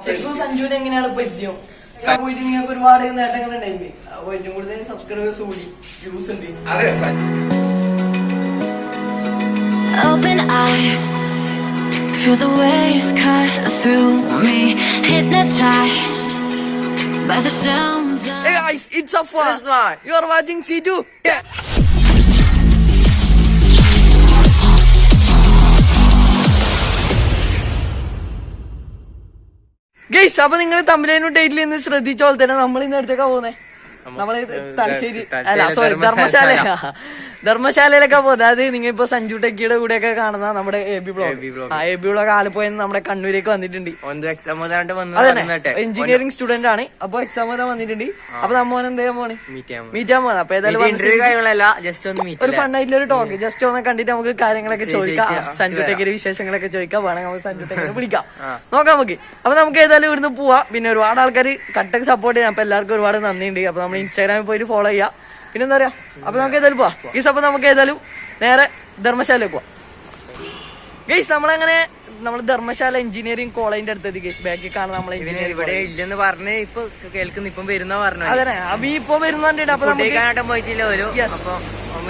സഞ്ജുവിന് എങ്ങനെയാണ് പരിചയം? പോയിട്ട് നിങ്ങൾക്ക് ഒരുപാട് നേട്ടങ്ങൾ ഉണ്ടായി. ഏറ്റവും കൂടുതൽ സബ്സ്ക്രൈബേഴ്സ് കൂടി, വ്യൂസ് ഉണ്ട്. അതെ, Open eye, feel the waves cut through me, hypnotized by the sounds of... Hey guys, it's Afwa. You are watching C2. Yeah. Guys, അപ്പൊ നിങ്ങൾ തമിഴിലും ടൈറ്റിൽ നിന്ന് ശ്രദ്ധിച്ച പോലെ തന്നെ നമ്മൾ ഇന്ന് അടുത്തേക്കാ പോകുന്നേ. നമ്മള് തലശ്ശേരി അല്ല സോറി ധർമ്മശാലയിലൊക്കെ പോകുന്നത്. അതായത് നിങ്ങൾ ഇപ്പൊ സഞ്ജു ടെക്കിയുടെ കൂടെ ഒക്കെ കാണുന്ന നമ്മുടെ എ ബി ബ്ലോഗ് ആലപ്പുഴയിൽ നിന്ന് നമ്മുടെ കണ്ണൂരേക്ക് വന്നിട്ടുണ്ട്. എഞ്ചിനീയറിംഗ് സ്റ്റുഡന്റ് ആണ്. അപ്പൊ എക്സാം എഴുതാൻ വന്നിട്ടുണ്ട്. അപ്പൊ നമ്മോൻ എന്താ പോണേ മീറ്റ് ചെയ്യാൻ പോകുന്നത്. അപ്പൊ ഏതായാലും ഒരു ഫണ്ണായിട്ടുള്ള ഒരു ടോക്ക് ജസ്റ്റ് ഒന്ന് കണ്ടിട്ട് നമുക്ക് കാര്യങ്ങളൊക്കെ ചോദിക്കാം. സഞ്ജു ടെക്കിയുടെ വിശേഷങ്ങളൊക്കെ ചോദിക്കാം. വേണമെങ്കിൽ നമുക്ക് സഞ്ജു ടെക്കിനെ വിളിക്കാം, നോക്കാം നമുക്ക്. അപ്പൊ നമുക്ക് ഏതായാലും ഇവിടുന്ന് പോവാം. പിന്നെ ഒരുപാട് ആൾക്കാർ കട്ടക്ക് സപ്പോർട്ട് ചെയ്യാം. അപ്പൊ എല്ലാവർക്കും ഒരുപാട് നന്ദിയുണ്ട്. അപ്പൊ നമ്മൾ ഇൻസ്റ്റാഗ്രാമിൽ പോയിട്ട് ഫോളോ ചെയ്യാം. പിന്നെന്താ പറയാ, അപ്പൊ നമുക്ക് ഏതായാലും പോവാം ഗൈസ്. അപ്പൊ നമുക്ക് ഏതായാലും നേരെ ധർമ്മശാലയിൽ പോവാം ഗൈസ്. നമ്മളങ്ങനെ നമ്മൾ ധർമ്മശാല എഞ്ചിനീയറിംഗ് കോളേജിന്റെ അടുത്തെത്തി ഗൈസ്. ബാക്കിൽ കാണാൻ നമ്മളെ ഇവിടെ ഇല്ലെന്ന് പറഞ്ഞ് ഇപ്പൊ കേൾക്കുന്ന ഇപ്പം വരുന്ന പറഞ്ഞു. അതെ, അഭി ഇപ്പൊ വരുന്നുണ്ട്. അപ്പൊ പോയിട്ടില്ല ഒരു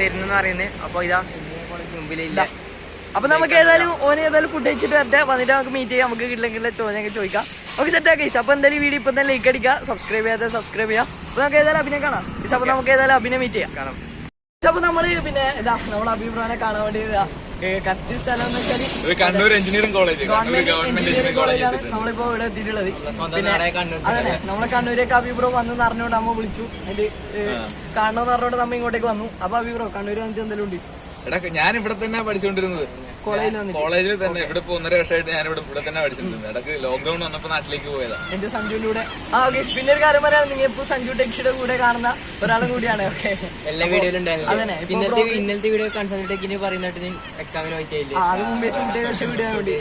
വരുന്നെന്ന് പറയുന്നത്. അപ്പൊ ഇതാ മുമ്പിലില്ല. അപ്പൊ നമുക്ക് ഏതായാലും ഓന് ഏതായാലും ഫുഡ് കഴിച്ചിട്ട് വരട്ടെ. വന്നിട്ട് നമുക്ക് മീറ്റ് ചെയ്യാം. നമുക്ക് കിട്ടില്ലെങ്കിൽ ചോദ്യമൊക്കെ ചോദിക്കാം. ഓക്കെ, സെറ്റ് ആക്കി. അപ്പൊ എന്തായാലും വീഡിയോ ഇപ്പൊ തന്നെ ലൈക്ക് അടിക്കുക, സബ്സ്ക്രൈബ് ചെയ്യാതെ സബ്സ്ക്രൈബ് ചെയ്യാം. അപ്പൊ നമുക്ക് ഏതായാലും അഭിനയം കാണാം. അപ്പൊ നമുക്ക് ഏതായാലും അഭിനയം മീറ്റ് ചെയ്യാം. അപ്പൊ നമ്മള് പിന്നെ ഇതാ നമ്മൾ അഭിപ്രായം കാണാൻ വേണ്ടി കറക്റ്റ് സ്ഥലം എന്ന് വെച്ചാല് കണ്ണൂർ എഞ്ചിനീയറിംഗ് കോളേജ്, എഞ്ചിനീയറിംഗ് കോളേജാണ് നമ്മളിപ്പോ ഇവിടെ എത്തിയിട്ടുള്ളത്. പിന്നെ അതെ, നമ്മളെ കണ്ണൂരേക്ക് അഭിപ്രായം വന്ന് അറിഞ്ഞോണ്ട് അമ്മ വിളിച്ചു. അതില് കാണണമെന്ന് പറഞ്ഞോണ്ട് നമ്മ ഇങ്ങോട്ടേക്ക് വന്നു. അപ്പൊ അഭിപ്രായം കണ്ണൂര് വന്നിട്ട് എന്തെങ്കിലും ഉണ്ട്? എടാ, ഞാൻ ഇവിടെ തന്നെ പഠിച്ചുകൊണ്ടിരുന്നത്. കോളേജിൽ തന്നെ. ഇവിടെ ഇപ്പൊ 1.5 വർഷമായിട്ട് ഞാൻ ഇവിടെ തന്നെ പഠിച്ചിട്ടുണ്ട്. ഇടക്ക് ലോക്ക്ഡൌൺ വന്നപ്പോ നാട്ടിലേക്ക് പോയതാ എന്റെ സഞ്ജുവിന്റെ കൂടെ. പിന്നെ ഒരു കാര്യം പറയാം, നിങ്ങൾ ഇപ്പൊ സഞ്ജു ടെക്കിയുടെ കൂടെ കാണുന്ന ഒരാളും കൂടിയാണ്. ഓക്കെ, എല്ലാ വീഡിയോയിലും ഇന്നലത്തെ വീഡിയോ കൺസൾട്ട് ടെക്കിന് പറയുന്നിട്ട് എക്സാമിന് പോയിട്ടില്ല. അത് മുമ്പേ ഷൂട്ട് വെച്ച വീഡിയോ വേണ്ടി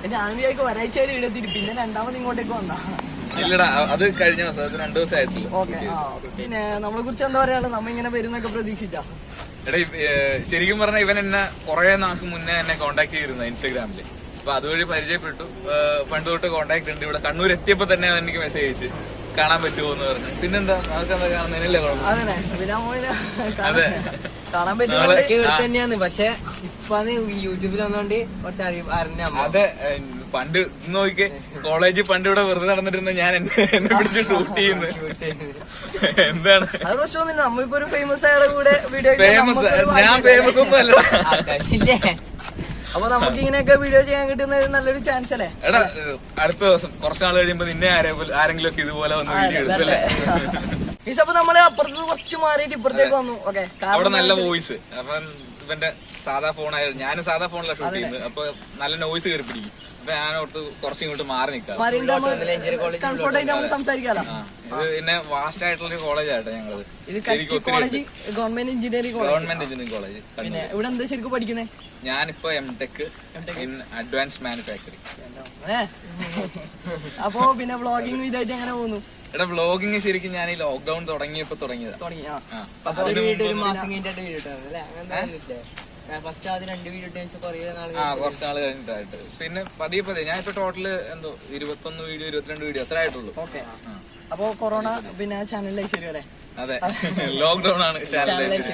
എന്റെ ആനവിയായിക്ക് ഒരാഴ്ചയിൽ ഇടത്തിരി. പിന്നെ രണ്ടാമത് ഇങ്ങോട്ടേക്ക് വന്നാ. ഇല്ലടാ, അത് കഴിഞ്ഞ ദിവസം, അത് 2 ദിവസമായിട്ടില്ല. ഓക്കെ, പിന്നെ നമ്മളെ കുറിച്ച് എന്താ പറയാനുള്ളത്? നമ്മ ഇങ്ങനെ വരുന്നൊക്കെ പ്രതീക്ഷിച്ചാ? എടാ, ശരിക്കും പറഞ്ഞാൽ ഇവൻ എന്നെ കുറെ നാൾക്ക് മുന്നേ എന്നെ കോണ്ടാക്ട് ചെയ്തിരുന്നു ഇൻസ്റ്റാഗ്രാമില്. അപ്പൊ അതുവഴി പരിചയപ്പെട്ടു. പണ്ട് തൊട്ട് കോണ്ടാക്ട് ഉണ്ട്. ഇവിടെ കണ്ണൂർ എത്തിയപ്പോ തന്നെ എനിക്ക് മെസ്സേജ് അയച്ചു കാണാൻ പറ്റുമോ എന്ന് പറഞ്ഞു. പിന്നെന്താ, നമുക്ക് എന്താ കാണുന്നതിനല്ലേ കുഴപ്പം. അതെ, കാണാൻ പറ്റും തന്നെയാണ്. പക്ഷെ ഇപ്പൊ യൂട്യൂബിൽ വന്നോണ്ട് കുറച്ച് അറിഞ്ഞ. അതെ, പണ്ട് നോക്കിക്കേ, കോളേജിൽ പണ്ട് ഇവിടെ വെറുതെ നടന്നിരുന്ന ഞാൻ എന്നെ പിടിച്ച് ഷൂട്ട് ചെയ്യുന്നു. എന്താണ് അത് പ്രശ്നമൊന്നുമില്ല. നമ്മളിപ്പോ ഒരു ഫേമസ് ആയുടെ കൂടെ വീഡിയോ ഞാൻ ഫേമസ് ഒന്നും അല്ല. അപ്പൊ നമുക്ക് ഇങ്ങനെയൊക്കെ വീഡിയോ ചെയ്യാൻ കിട്ടുന്ന നല്ലൊരു ചാൻസ് അല്ലേ? എടാ, അടുത്ത ദിവസം കുറച്ചാൾ കഴിയുമ്പോ നിന്നെ ആരെങ്കിലും ഒക്കെ ഇതുപോലെ വന്ന് വീഡിയോ എടുത്തല്ലേ. അപ്പൊ നമ്മള് അപ്പുറത്ത് കുറച്ച് മാറിയിട്ട് ഇപ്പുറത്തേക്ക് വന്നു. ഓക്കെ, അവിടെ നല്ല വോയിസ്. അപ്പം ഇവന്റെ സാധാ ഫോണായിരുന്നു. ഞാൻ സാധാ ഫോണിലാണ് ഷൂട്ട് ചെയ്യുന്നത്. അപ്പൊ നല്ല നോയിസ് കയറി പിടിക്കും. അപ്പൊ ഞാൻ ഓർത്ത് കുറച്ച് ഇങ്ങോട്ട് മാറി നിൽക്കാം. കംഫർട്ടായിട്ട് നമുക്ക് സംസാരിക്കാലോ. ഇത് പിന്നെ വാസ്റ്റ് ആയിട്ടുള്ള കോളേജാട്ടെ ഞങ്ങളത്. Government engineering college. പിന്നെ ഇവിടെ എന്താ ശരിക്കും പഠിക്കുന്നത്? ഞാനിപ്പോ എംടെക് ഇൻ അഡ്വാൻസ് മാനുഫാക്ചറിങ്. അപ്പൊ പിന്നെ വ്ളോഗിങ് ഇതായിട്ട് എങ്ങനെ പോകുന്നു? എടാ, വ്ളോഗിങ് ശരിക്കും ഞാൻ ഈ ലോക്ക്ഡൌൺ തുടങ്ങിയപ്പോ തുടങ്ങിയതാ. കുറച്ച് നാള് കഴിഞ്ഞിട്ടായിട്ട്. പിന്നെ പതിയെ ഞാൻ ഇപ്പൊ ടോട്ടല് 21 വീഡിയോ 22 വീഡിയോ അത്ര ആയിട്ടുള്ളൂ. ഓക്കെ, അപ്പൊ കൊറോണ പിന്നെ ചാനലിലേക്ക് ശരി അല്ലേ? അതെ, ലോക്ക്ഡൌൺ ആണ് ചാനലിലേക്ക്.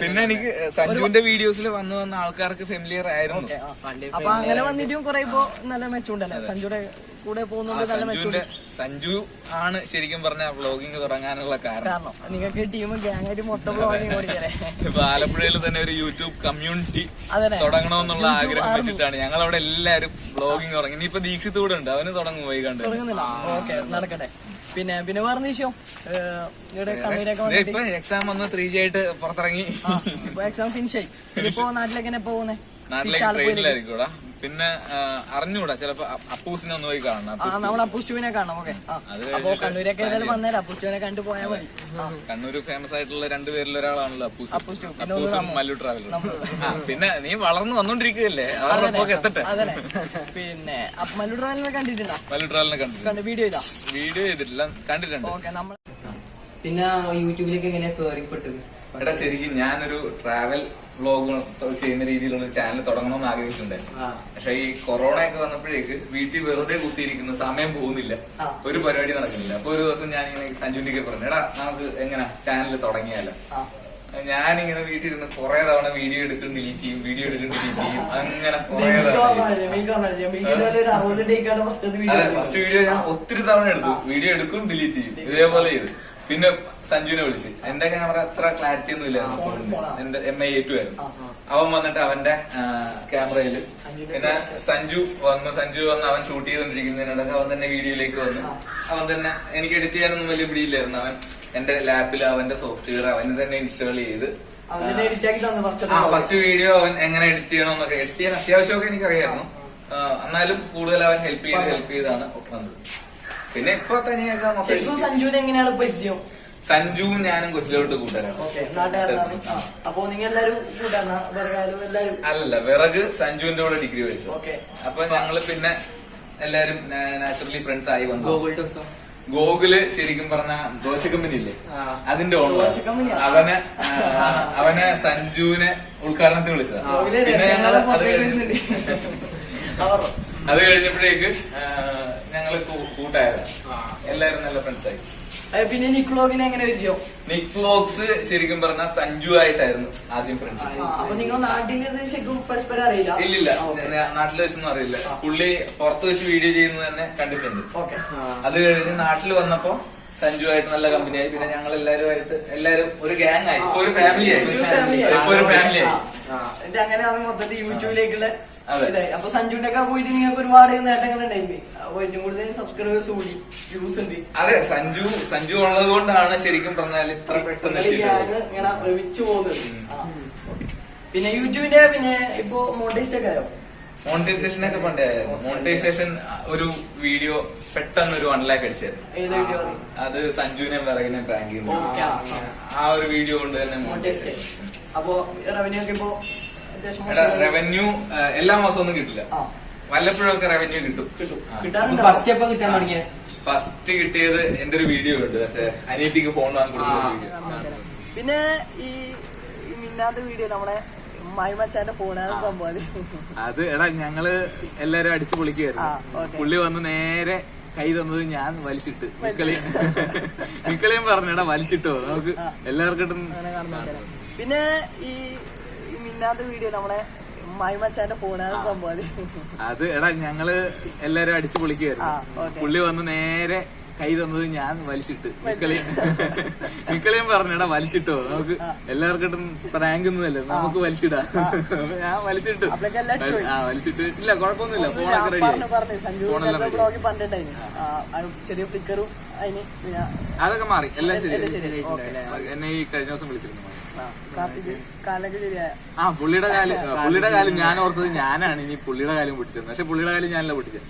പിന്നെ എനിക്ക് സഞ്ജുവിന്റെ വീഡിയോസിൽ വന്ന് ആൾക്കാർക്ക് ഫെമിലിയർ ആയിരുന്നു. അപ്പൊ അങ്ങനെ വന്നിട്ടും കുറെ ഇപ്പൊ നല്ല മെച്ചുണ്ടല്ലേ? സഞ്ജുയുടെ കൂടെ പോകുന്നുണ്ട്, നല്ല മെച്ചുണ്ട്. സഞ്ജു ആണ് ശരിക്കും പറഞ്ഞ വ്ളോഗിങ് തുടങ്ങാനുള്ള കാരണം. നിങ്ങൾക്ക് ടീം ഗ്യാങ്ങായിട്ട് മൊത്തം വ്ളോഗിങ് ഓടിക്കല്ലേ? ഇപ്പൊ ആലപ്പുഴയിൽ തന്നെ ഒരു യൂട്യൂബ് കമ്മ്യൂണിറ്റി തുടങ്ങണമെന്നുള്ള ആഗ്രഹം വെച്ചിട്ടാണ് ഞങ്ങൾ അവിടെ എല്ലാരും വ്ളോഗിങ് തുടങ്ങി. ഇനിയിപ്പോ ദീക്ഷിത് കൂടെ ഉണ്ട്, അവന് തുടങ്ങും വൈകാണ്ട്. തുടങ്ങുന്നില്ല? ഓക്കെ, നടക്കട്ടെ. പിന്നെ വേറെ വിഷയം, ഇപ്പൊ എക്സാം വന്ന് 3G ആയിട്ട് പുറത്തിറങ്ങി. എക്സാം ഫിനിഷ് ആയി. ഇപ്പൊ നാട്ടിലേക്ക് തന്നെ പോകുന്നേ? നാട്ടിലേക്ക് ട്രെയിനിലായിരിക്കൂടാ. പിന്നെ അറിഞ്ഞൂടാ, ചിലപ്പോ അപ്പൂസിനെ ഒന്ന് പോയി കാണണം. നമ്മൾ അപ്പൂസ്റ്റുവിനെ കാണാം. ഓക്കെ, അപ്പൊ കണ്ണൂരൊക്കെ ഏതായാലും വന്നേരം അപ്പൂസ്റ്റുവിനെ കണ്ടു പോയാൽ മതി. കണ്ണൂര് ഫേമസ് ആയിട്ടുള്ള 2 പേരിൽ ഒരാളാണല്ലോ അപ്പൂസും മല്ലു ട്രാവലർ. പിന്നെ നീ വളർന്നു വന്നോണ്ടിരിക്കുകയല്ലേ, അവരുടെ എത്തട്ടെ. പിന്നെ മല്ലു ട്രാവലിനെ കണ്ടിട്ടുണ്ടോ? മല്ലു ട്രാവലിനെ കണ്ടിട്ടുണ്ട്. വീഡിയോ ചെയ്തിട്ടില്ല, കണ്ടിട്ടുണ്ട്. ഓക്കെ, നമ്മൾ പിന്നെ യൂട്യൂബിലേക്ക് എങ്ങനെയാ കേറിപ്പെട്ടത്? എടാ, ശരിക്കും ഞാനൊരു ട്രാവൽ വ്ളോഗ് ചെയ്യുന്ന രീതിയിലുള്ള ചാനൽ തുടങ്ങണമെന്ന് ആഗ്രഹിച്ചിട്ടുണ്ടായിരുന്നു. പക്ഷെ ഈ കൊറോണ ഒക്കെ വന്നപ്പോഴേക്ക് വീട്ടിൽ വെറുതെ കുത്തിയിരിക്കുന്ന സമയം പോകുന്നില്ല, ഒരു പരിപാടി നടക്കുന്നില്ല. അപ്പൊ ഒരു ദിവസം ഞാൻ ഇങ്ങനെ സഞ്ജുവിന്റെ പറഞ്ഞു, എടാ നമുക്ക് എങ്ങനെ ചാനൽ തുടങ്ങിയാലോ. ഞാനിങ്ങനെ വീട്ടിൽ ഇരുന്ന് കുറെ തവണ വീഡിയോ എടുക്കും ഡിലീറ്റ് ചെയ്യും, വീഡിയോ എടുക്കും ഡിലീറ്റ് ചെയ്യും, അങ്ങനെ കുറെ ഫസ്റ്റ് വീഡിയോ ഞാൻ ഒത്തിരി തവണ എടുത്തു, വീഡിയോ എടുക്കും ഡിലീറ്റ് ചെയ്യും, ഇതേപോലെ ചെയ്തു. പിന്നെ സഞ്ജുവിനെ വിളിച്ച്, എന്റെ ക്യാമറ അത്ര ക്ലാരിറ്റി ഒന്നും ഇല്ലായിരുന്നു ഫോണിന്, എന്റെ MI-A2 ആയിരുന്നു. അവൻ വന്നിട്ട് അവന്റെ ക്യാമറയില്, പിന്നെ സഞ്ജു വന്ന് അവൻ ഷൂട്ട് ചെയ്തോണ്ടിരിക്കുന്നതിനിടയ്ക്ക് അവൻ തന്നെ വീഡിയോയിലേക്ക് വന്ന് അവൻ തന്നെ, എനിക്ക് എഡിറ്റ് ചെയ്യാനൊന്നും വലിയ പിടിയില്ലായിരുന്നു. അവൻ എന്റെ ലാപ്പിൽ അവന്റെ സോഫ്റ്റ്വെയർ അവന് തന്നെ ഇൻസ്റ്റാൾ ചെയ്ത് ഫസ്റ്റ് വീഡിയോ അവൻ എങ്ങനെ എഡിറ്റ് ചെയ്യണമെന്നൊക്കെ, എഡിറ്റ് ചെയ്യാൻ അത്യാവശ്യമൊക്കെ എനിക്കറിയായിരുന്നു. എന്നാലും കൂടുതൽ അവൻ ഹെൽപ്പ് ചെയ്താണ് വന്നത്. പിന്നെ ഇപ്പൊ തന്നെയൊക്കെ സഞ്ജുവിനെ എങ്ങനെയാണ് പരിചയം? സഞ്ജുവും ഞാനും കൊച്ചിലോട്ട് കൂട്ടാനാണ്. അപ്പൊ നിങ്ങൾ എല്ലാരും കൂട്ടാണ്? അല്ലല്ല, വിറക് സഞ്ജുവിന്റെ കൂടെ ഡിഗ്രി പഠിച്ചു. അപ്പൊ ഞങ്ങള് പിന്നെ എല്ലാരും നാച്ചുറലി ഫ്രണ്ട്സ് ആയി വന്നു. ഗോകുല് ശരിക്കും പറഞ്ഞ ദോശ കമ്പനി ഇല്ലേ, അതിന്റെ ഓണർ. അവനെ സഞ്ജുവിനെ ഉദ്ഘാടനത്തിന് വിളിച്ചതാ. പിന്നെ ഞങ്ങള് അത് കഴിഞ്ഞപ്പോഴേക്ക് ഞങ്ങള് കൂട്ടായതാ, എല്ലാരും നല്ല ഫ്രണ്ട്സായി. പിന്നെ നിക് വ്ലോഗിനെ എങ്ങനെ വെച്ചോ? നിക് വ്ലോഗ്സ് ശരിക്കും പറഞ്ഞാൽ സഞ്ജു ആയിട്ടായിരുന്നു ആദ്യം ഫ്രണ്ട്സ്. അപ്പൊ നിങ്ങൾ നാട്ടിൽ ശരിക്കും പരസ്പരം അറിയില്ല? ഇല്ലില്ല, നാട്ടിൽ വെച്ചൊന്നും അറിയില്ല. പുള്ളി പുറത്ത് വെച്ച് വീഡിയോ ചെയ്യുന്നത് തന്നെ കണ്ടിട്ടുണ്ട്. അത് കഴിഞ്ഞ് നാട്ടിൽ വന്നപ്പോ സഞ്ജു ആയിട്ട് നല്ല കമ്പനിയായി. പിന്നെ ഞങ്ങൾ എല്ലാരും ഒരു ഗ്യാങ് ആയി, ഇപ്പൊ ഒരു ഫാമിലി ആയി. അങ്ങനെയാണ് മൊത്തത്തിൽ യൂട്യൂബിലേക്കുള്ള. അപ്പൊ സഞ്ജുവിന്റെ ഒക്കെ പോയിട്ട് നിങ്ങൾക്ക് ഒരുപാട് നേട്ടങ്ങൾ ഉണ്ടായില്ലേ? ഏറ്റവും കൂടുതൽ സബ്സ്ക്രൈബേഴ്സ് കൂടി, വ്യൂസ് ഉണ്ട്. അതെ, സഞ്ജു ഉള്ളത് കൊണ്ടാണ് ശരിക്കും പറഞ്ഞാൽ ഇത്ര പെട്ടെന്ന് ഇങ്ങനെ ഒഴിച്ചു പോകുന്നത്. പിന്നെ യൂട്യൂബിന്റെ പിന്നെ ഇപ്പൊ മോണിറ്റൈസ്ഡ് ഒക്കെ ആയോ? മോണിറ്റൈസേഷൻ ഒക്കെ പണ്ടേ ആയിരുന്നു. മോണിറ്റൈസേഷൻ ഒരു വീഡിയോ പെട്ടെന്ന് ഒരു 1 lakh അടിച്ചായിരുന്നു. അത് സഞ്ജുവിനെ വിറകിനെ പ്രാങ്ക് ചെയ്യുന്നു. ആ ഒരു വീഡിയോ കൊണ്ട് തന്നെ മോണിറ്റൈസേഷൻ. അപ്പൊ റവന്യൂ ഒക്കെ ഇപ്പൊ റവന്യൂ എല്ലാ മാസവും ഒന്നും കിട്ടില്ല, വല്ലപ്പോഴൊക്കെ റവന്യൂ കിട്ടും. ഫസ്റ്റ് കിട്ടിയത് എന്റെ ഒരു വീഡിയോ ഉണ്ട്, മറ്റേ അനിയത്തിക്ക് ഫോൺ വാങ്ങിക്കൊടുക്കുന്ന വീഡിയോ. പിന്നെ ഈ മിന്നാത്ത വീഡിയോ നമ്മളെ മൈമച്ചാന്റെ ഫോണാണ് സംഭവം. അത് എടാ ഞങ്ങള് എല്ലാരും അടിച്ചു പൊളിക്കുകയായിരുന്നു. പുള്ളി വന്ന് നേരെ കൈ തന്നത് ഞാൻ വലിച്ചിട്ട്, മിക്കളിയും പറഞ്ഞെടാ വലിച്ചിട്ടോ നമുക്ക് എല്ലാവർക്കും. പിന്നെ ഈ മിന്നാത്ത വീഡിയോ നമ്മളെ മൈമച്ചാന്റെ ഫോണാണ് സംഭവം. അത് എടാ ഞങ്ങള് എല്ലാരും അടിച്ചു പൊളിക്കുകയായിരുന്നു. പുള്ളി വന്ന് നേരെ കൈ തന്നത് ഞാൻ വലിച്ചിട്ട്, മിക്കളിയും പറഞ്ഞെടാ വലിച്ചിട്ടോ നമുക്ക് എല്ലാവർക്കും പ്രാങ്കൊന്നുമല്ലേ, നമുക്ക് വലിച്ചിടാ. ഞാൻ വലിച്ചിട്ടു. വലിച്ചിട്ട് ഇല്ല, കുഴപ്പമൊന്നുമില്ല, ഫോണൊക്കെ റെഡി. ചെറിയ ഫ്ലിക്കറും അതൊക്കെ മാറി, എല്ലാം ശരി. എന്നെ ഈ കഴിഞ്ഞ ദിവസം വിളിച്ചിരുന്നു. പുള്ളിയുടെ കാലം ഞാൻ ഓർത്തത് ഞാനാണ് ഇനി പുള്ളിയുടെ കാലം പൊട്ടിച്ചത്. പക്ഷെ പുള്ളിയുടെ കാലം ഞാനല്ല പൊട്ടിച്ചത്,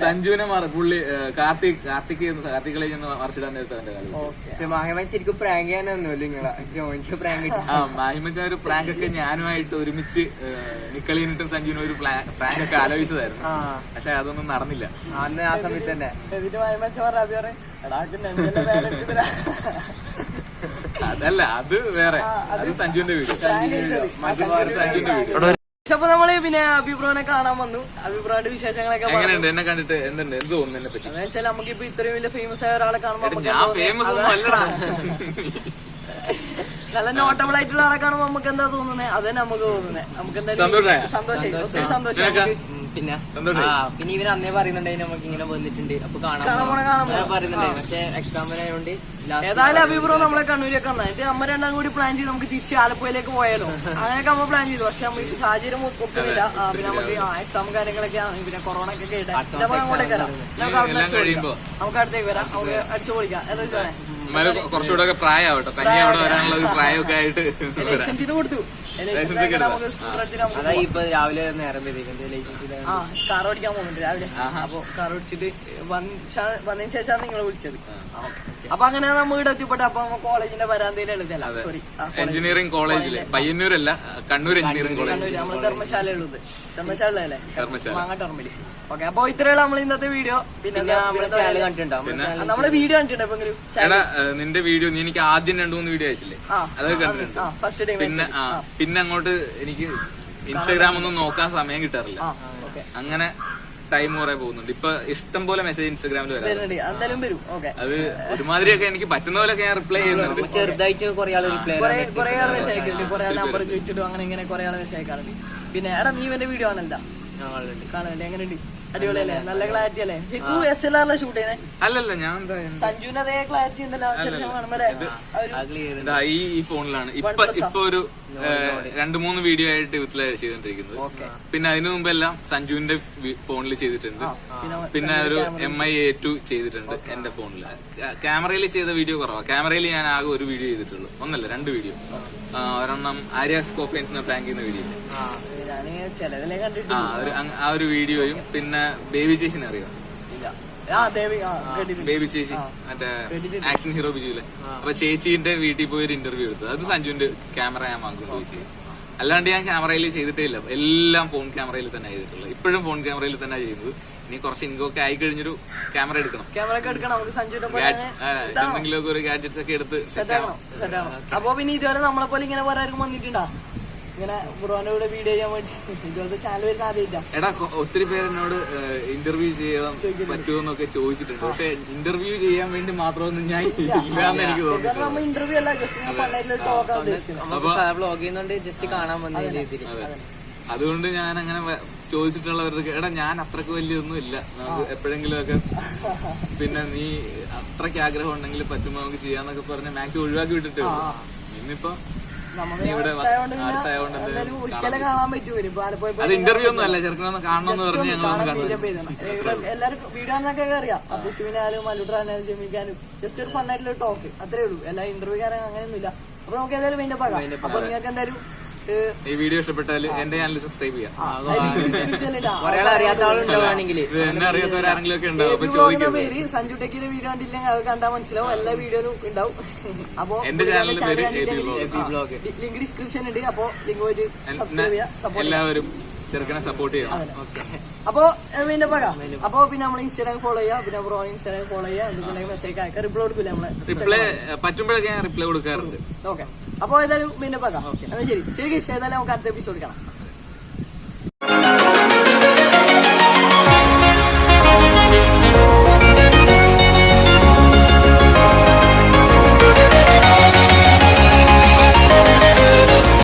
സഞ്ജുവിനെ മാറി. പുള്ളി കാർത്തികളെ ചെന്ന് മറിച്ചിടാൻ നേരത്തെ അവന്റെ കാലം. ശരിക്കും പ്രാങ്ക് ചെയ്യാനൊന്നുമില്ല പ്രാങ്ക്. മാഹിമച്ച ഒരു പ്രാങ്ക് ഒക്കെ ഞാനുമായിട്ട് ഒരുമിച്ച് നിക്കളീനിട്ടും സഞ്ജുവിനും ഒരു പ്രാങ്ക് ഒക്കെ ആലോചിച്ചതായിരുന്നു. പക്ഷെ അതൊന്നും നടന്നില്ല അന്ന് ആ സമയത്ത് തന്നെ. അതല്ല, അത് വേറെ, അത് സഞ്ജുവിന്റെ വീഡിയോ. അപ്പൊ നമ്മള് പിന്നെ അഭിപ്രായനെ കാണാൻ വന്നു. അഭിപ്രായന്റെ വിശേഷങ്ങളൊക്കെ എങ്ങനെയുണ്ട്? എന്നെ കണ്ടിട്ട് എന്ത് തോന്നുന്നു എന്നെ പറ്റി? അതെന്ന് വെച്ചാൽ നമുക്കിപ്പോ ഇത്രയും വലിയ ഫേമസ് ആയ ഒരാളെ കാണുമ്പോ ഞാൻ ഫേമസ് ഒന്നും അല്ലടാ, നല്ല നോട്ടബിൾ ആയിട്ടുള്ള ആളെ കാണുമ്പോ നമുക്ക് എന്താ തോന്നുന്നത്? അത് നമുക്ക് തോന്നുന്നത് നമുക്ക് എന്താ സന്തോഷമായി, ഒത്തിരി സന്തോഷം. പിന്നെ ഇവര് അന്നേ പറയുന്നുണ്ടായി നമുക്ക് ഇങ്ങനെ വന്നിട്ടുണ്ട്, അപ്പൊ കാണാൻ പറയുന്നുണ്ടായി. പക്ഷെ എക്സാമിനായോണ്ട് ഏതായാലും അഭിപ്രായം നമ്മളെ കണ്ണൂരൊക്കെ വന്നിട്ട് അമ്മ രണ്ടാം കൂടി പ്ലാൻ ചെയ്ത് നമുക്ക് തിരിച്ച് ആലപ്പുഴയിലേക്ക് പോയാലോ, അങ്ങനെയൊക്കെ നമ്മൾ പ്ലാൻ ചെയ്തു. പക്ഷെ നമുക്ക് സാഹചര്യം ഒപ്പില്ല. പിന്നെ നമുക്ക് എക്സാം കാര്യങ്ങളൊക്കെ, പിന്നെ കൊറോണ ഒക്കെ കേട്ടാ അങ്ങോട്ടേക്ക് വരാം, നമുക്ക് അടുത്തേക്ക് വരാം, നമുക്ക് അടിച്ചു പൊളിക്കാം. എന്താ കുറച്ചുകൂടെ പ്രായമാവട്ടെ, തനിയെ അവിടെ വരാനുള്ള ഒരു പ്രായമൊക്കെ ആയിട്ട് ലൈസൻസിന് കൊടുത്തു. ലൈസൻസ് ഒക്കെ നമുക്ക് സ്കൂട്ടർ എടുത്തിട്ട് നമുക്ക് അതാ ഇപ്പൊ രാവിലെ നേരം വരും ലൈസൻസ് ആ കാർ ഓടിക്കാൻ പോകുന്നുണ്ട് രാവിലെ. അപ്പൊ കാർ ഓടിച്ചിട്ട് വന്നതിന് ശേഷമാണ് നിങ്ങളെ വിളിച്ചത്. അപ്പൊ അങ്ങനെ നമ്മൾ ഇവിടെ എത്തിപ്പെട്ടെ. അപ്പൊ കോളേജിന്റെ വരാന്തയിലുള്ളതല്ല, സോറി എഞ്ചിനീയറിംഗ് കോളേജില് പയ്യന്നൂരല്ല, കണ്ണൂർ എഞ്ചിനീയറിംഗ് കോളേജ്. നമ്മള് ധർമ്മശാല ഉള്ളത്, ധർമ്മശാല അല്ലേ, മാങ്ങ ടർമില്. ഓക്കെ, അപ്പൊ ഇത്രയുള്ള നമ്മൾ ഇന്നത്തെ വീഡിയോ. പിന്നെ നമ്മളെ വീഡിയോ കണ്ടിട്ടുണ്ട്. എടാ നിന്റെ വീഡിയോ നീ എനിക്ക് ആദ്യം 2-3 വീഡിയോ അയച്ചില്ലേ, അതൊക്കെ കണ്ടിട്ടുണ്ട്. First time. പിന്നെ അങ്ങോട്ട് എനിക്ക് ഇൻസ്റ്റാഗ്രാം ഒന്നും നോക്കാൻ സമയം കിട്ടാറില്ല. അങ്ങനെ ടൈം കുറെ പോകുന്നുണ്ട്. ഇപ്പൊ ഇഷ്ടം പോലെ മെസ്സേജ് ഇൻസ്റ്റാഗ്രാമിൽ വരാം. എന്തായാലും വരും. ഓക്കെ, അത് ഒരുമാതിരിയൊക്കെ എനിക്ക് പറ്റുന്ന പോലെയൊക്കെ ഞാൻ റിപ്ലൈ ചെയ്യുന്നുണ്ട്. ചെറുതായിട്ട് കുറെ ആൾ റിപ്ലൈ കുറെ ആൾ മെസ്സേജ് അയക്കുന്നുണ്ട്, കുറെ ആൾ നമ്പർ ചോദിച്ചിട്ടും അങ്ങനെ ഇങ്ങനെ കുറെ ആൾ മെസ്സേജ് അയക്കാറുണ്ട്. പിന്നെ എടാ നീ ഇവന്റെ വീഡിയോ ആണല്ലോ കാണുന്നുണ്ട്, എങ്ങനെയുണ്ട്? അടിപൊളിയല്ലേ, നല്ല ക്ലാരിറ്റി അല്ലേ? ശരിക്കും SLR ഷൂട്ട് ചെയ്യുന്നത്? അല്ലല്ല, ഞാൻ സഞ്ജുവിന്റെ അതേ ക്ലാരിറ്റി ഉണ്ടല്ലോ ഈ ഫോണിലാണ് ഇപ്പൊ ഒരു 2-3 വീഡിയോ ആയിട്ട് യൂത്തിലാണ് ചെയ്തോണ്ടിരിക്കുന്നത്. പിന്നെ അതിനു മുമ്പെല്ലാം സഞ്ജുവിന്റെ ഫോണിൽ ചെയ്തിട്ടുണ്ട്. പിന്നെ ഒരു MI-A2 ചെയ്തിട്ടുണ്ട് എന്റെ ഫോണിൽ. ക്യാമറയിൽ ചെയ്ത വീഡിയോ കുറവാ. ക്യാമറയിൽ ഞാൻ ആകെ ഒരു വീഡിയോ ചെയ്തിട്ടുള്ളൂ, 2 വീഡിയോ. ഒരെണ്ണം ആര്യ സ്കോപ്പിയൻസിനെ പ്രാങ്ക് ചെയ്യുന്ന വീഡിയോ, ആ ഒരു വീഡിയോയും. പിന്നെ ബേബി ചേച്ചിനെ അറിയാം, ബേബി ചേച്ചി മറ്റേ ആക്ഷൻ ഹീറോ ബിജുലെ. അപ്പൊ ചേച്ചീന്റെ വീട്ടിൽ പോയി ഒരു ഇന്റർവ്യൂ എടുത്തു. അത് സഞ്ജുവിന്റെ ക്യാമറ ഞാൻ വാങ്ങിക്കൊണ്ടുപോയി ചെയ്തു. അല്ലാണ്ട് ഞാൻ ക്യാമറയിൽ ചെയ്തിട്ടേ ഇല്ല, എല്ലാം ഫോൺ ക്യാമറയിൽ തന്നെ ചെയ്തിട്ടുള്ളത്. ഇപ്പോഴും ഫോൺ ക്യാമറയിൽ തന്നെ ചെയ്യുന്നത്. ഇനി കുറച്ച് ഇൻകോക്കെ ആയി കഴിഞ്ഞൊരു ക്യാമറ എടുക്കണം. എന്തെങ്കിലുമൊക്കെ ഒരു ഗാഡ്ജറ്റ്സ് ഒക്കെ എടുത്ത് സെറ്റ് ആവണം. അപ്പൊ പിന്നെ ഇതുവരെ നമ്മളെ പോലെ ഇങ്ങനെ പറയാനും വന്നിട്ടുണ്ടാ, ഇങ്ങനെ ബ്രോന്റെ കൂടെ വീഡിയോ ചെയ്യാൻ വേണ്ടി ഇതുപോലത്തെ ചാനൽ വരുന്ന ആദ്യമായിട്ടാ. എടാ ഒത്തിരി പേര് എന്നോട് ഇന്റർവ്യൂ ചെയ്യാൻ പറ്റുമോന്നൊക്കെ ചോദിച്ചിട്ടുണ്ട്. പക്ഷെ ഇന്റർവ്യൂ ചെയ്യാൻ വേണ്ടി മാത്രമൊന്നും ഞാൻ ഇല്ലാന്ന് എനിക്ക് തോന്നുന്നു. നമ്മൾ ഇന്റർവ്യൂ അല്ല, ജസ്റ്റ് ടോക്കാൻ ഉദ്ദേശിക്കുന്നത്. വ്ലോഗ് ചെയ്യുന്നോണ്ട് ജസ്റ്റ് കാണാൻ വന്ന രീതിയിൽ. അതുകൊണ്ട് ഞാൻ അങ്ങനെ ചോദിച്ചിട്ടുള്ളവർക്ക് എടാ ഞാൻ അത്രക്ക് വലിയൊന്നും ഇല്ല, നമുക്ക് എപ്പോഴെങ്കിലും ഒക്കെ പിന്നെ നീ അത്രയ്ക്ക് ആഗ്രഹം ഉണ്ടെങ്കിൽ പറ്റുമ്പോ നമുക്ക് ചെയ്യാന്നൊക്കെ പറഞ്ഞ് മാക്സിമം ഒഴിവാക്കി വിട്ടിട്ടേ ഉള്ളൂ. ഇന്നിപ്പോ അത് ഇന്റർവ്യൂ ഒന്നും അല്ല, ചെറുക്കനൊന്ന് കാണണമെന്ന് പറഞ്ഞ് ഞങ്ങളൊന്ന് കണ്ടു. എല്ലാവർക്കും വീഡിയോ ആണെന്നൊക്കെ അറിയാം. അപ്പുസ്റ്റുവിനാലും മല്ലുട്രാനാലും ജമിക്കാനും ജസ്റ്റ് ഒരു ഫണ്ണായിട്ടുള്ള ടോക്ക്, അത്രേ ഉള്ളൂ. എല്ലാ ഇന്റർവ്യൂ കാര്യം അങ്ങനെയൊന്നും ഇല്ല. അപ്പൊ നമുക്ക് ഏതായാലും അതിന്റെ പകാം. അപ്പൊ നിങ്ങൾക്ക് എന്തായാലും ഈ വീഡിയോ ഇഷ്ടപ്പെട്ടാൽ എന്റെ ചാനൽ സബ്സ്ക്രൈബ് ചെയ്യാം. അറിയാത്ത ആളുണ്ടാവുകയാണെങ്കിൽ, എന്നെ അറിയാത്തവരാരെങ്കിലും ഒക്കെ ഉണ്ടാവും. അപ്പൊ ചോദിക്കും, സഞ്ജു ടെക്കിന്റെ വീഡിയോ കണ്ടില്ലെങ്കിൽ അത് കണ്ടാൽ മനസ്സിലാവും. എല്ലാ വീഡിയോയിലും ഉണ്ടാവും. അപ്പൊ എന്റെ ചാനലിന്റെ പേര് ലിങ്ക് ഡിസ്ക്രിപ്ഷൻ ഉണ്ട്. അപ്പൊ ലിങ്ക് പോയിട്ട് എല്ലാവരും ചെറുക്കനെ സപ്പോർട്ട് ചെയ്യണം. അപ്പൊ പിന്നെ പകാം. അപ്പൊ പിന്നെ നമ്മൾ ഇൻസ്റ്റാഗ്രാം ഫോളോ ചെയ്യാം, പിന്നെ ബ്രോ ഇൻസ്റ്റാഗ്രാം ഫോളോ ചെയ്യാം. എന്തെങ്കിലും മെസ്സേജ് അയക്കാം, റിപ്ലൈ കൊടുക്കില്ല നമ്മളെ. റിപ്ലൈ പറ്റുമ്പോഴൊക്കെ ഞാൻ റിപ്ലൈ കൊടുക്കാറുണ്ട്. ഓക്കെ, അപ്പൊ ഏതായാലും പിന്നെ പകാം. ശരി ശരി, ഏതായാലും നമുക്ക് അടുത്ത എപ്പിസോഡ് കാണാം.